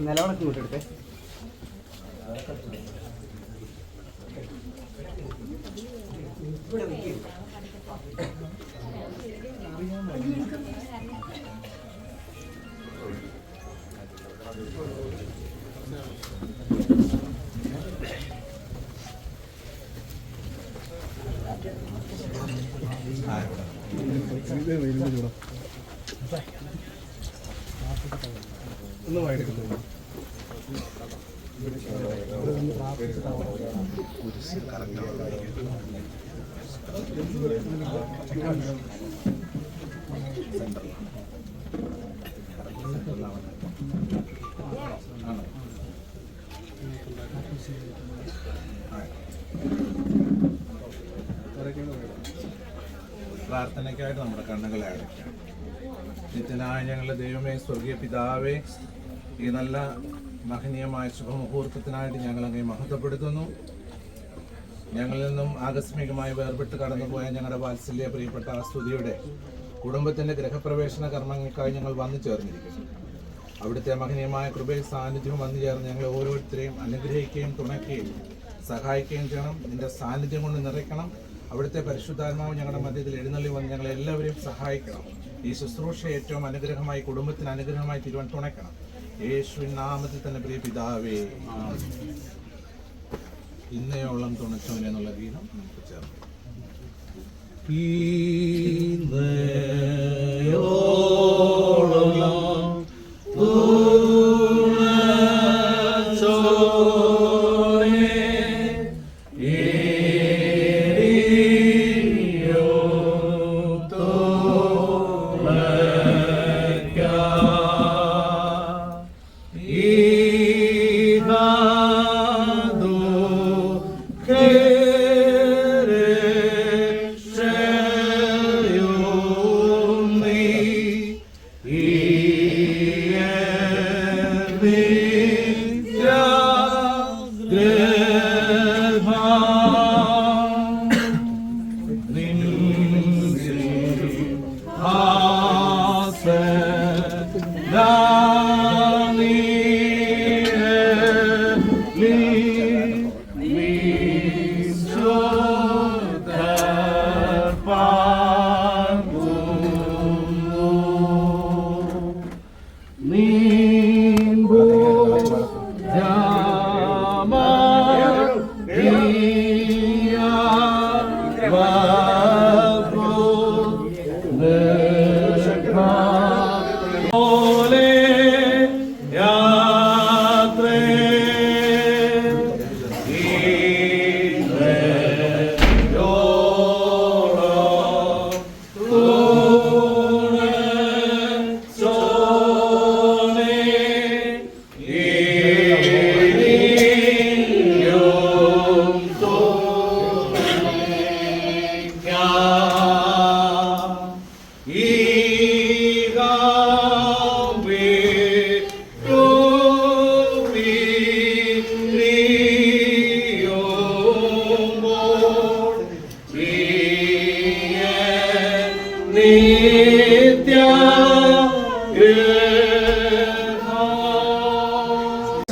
നിലവിളക്ക് കൂട്ടെടുത്തേ. ഒന്ന് വായിക്കുന്നു. പ്രാർത്ഥനയ്ക്കായിട്ട് നമ്മുടെ കണ്ണുകളെ അടയ്ക്കാം. നിത്യനായ ഞങ്ങളുടെ ദൈവമേ, സ്വർഗീയ പിതാവേ, ഈ നല്ല മഹനീയമായ ശുഭമുഹൂർത്തത്തിനായിട്ട് ഞങ്ങൾ അങ്ങേ മഹത്വപ്പെടുത്തുന്നു. ഞങ്ങളിൽ നിന്നും ആകസ്മികമായി വേർപെട്ട് കടന്നുപോയ ഞങ്ങളുടെ വാത്സല്യ പ്രിയപ്പെട്ട സ്തുതിയുടെ കുടുംബത്തിൻ്റെ ഗൃഹപ്രവേശന കർമ്മങ്ങൾക്കായി ഞങ്ങൾ വന്നു ചേർന്നിരിക്കുന്നു. അവിടുത്തെ മഹനീയമായ കൃപയും സാന്നിധ്യവും വന്നു ചേർന്ന് ഞങ്ങളെ ഓരോരുത്തരെയും അനുഗ്രഹിക്കുകയും തുണയ്ക്കുകയും സഹായിക്കുകയും ചെയ്യണം. നിന്റെ സാന്നിധ്യം കൊണ്ട് നിറയ്ക്കണം. അവിടുത്തെ പരിശുദ്ധാത്മാവ് ഞങ്ങളുടെ മധ്യത്തിൽ എഴുന്നള്ളി വന്ന് ഞങ്ങളെ എല്ലാവരെയും സഹായിക്കണം. ഈ ശുശ്രൂഷ ഏറ്റവും അനുഗ്രഹമായി, കുടുംബത്തിന് അനുഗ്രഹമായി തീരുവാൻ തുണയ്ക്കണം. യേശുവിൻ നാമത്തിൽ തന്നെ പ്രിയ പിതാവേ, ഇന്നയോളം തുണച്ചവൻ എന്നുള്ള ഗീതം നമുക്ക് ചേർന്ന്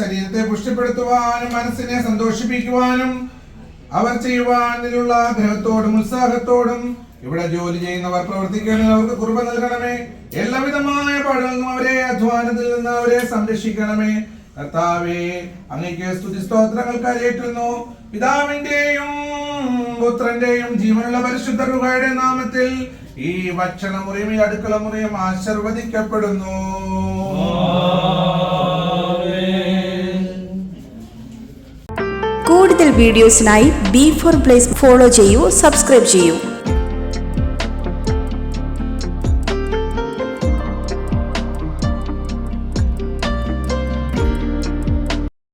ശരീരത്തെ പുഷ്ടിപ്പെടുത്തുവാനും മനസ്സിനെ സന്തോഷിപ്പിക്കുവാനും അവർ ചെയ്യുവാനുള്ള ആഗ്രഹത്തോടും ഉത്സാഹത്തോടും ഇവിടെ ജോലി ചെയ്യുന്നവർ പ്രവർത്തിക്കണമേ. അവർക്ക് കൃപ നൽകണമേ. എല്ലാവിധമായ പാടുകളും അവരെ അധ്വാനത്തിൽ നിന്ന് അവരെ സംരക്ഷിക്കണമേ. കർത്താവേ, അങ്ങേക്ക് സ്തുതി സ്തോത്രങ്ങൾ കരയേറ്റുന്നു. പിതാവിന്റെയും പുത്രന്റെയും ജീവനുള്ള പരിശുദ്ധ റുഹായുടെ നാമത്തിൽ ഈ ഭക്ഷണമുറിയും ഈ അടുക്കള മുറിയും ആശീർവദിക്കപ്പെടുന്നു. കൂടുതൽ വീഡിയോസിനായി B4 Place ഫോളോ ചെയ്യൂ, സബ്സ്ക്രൈബ് ചെയ്യൂ.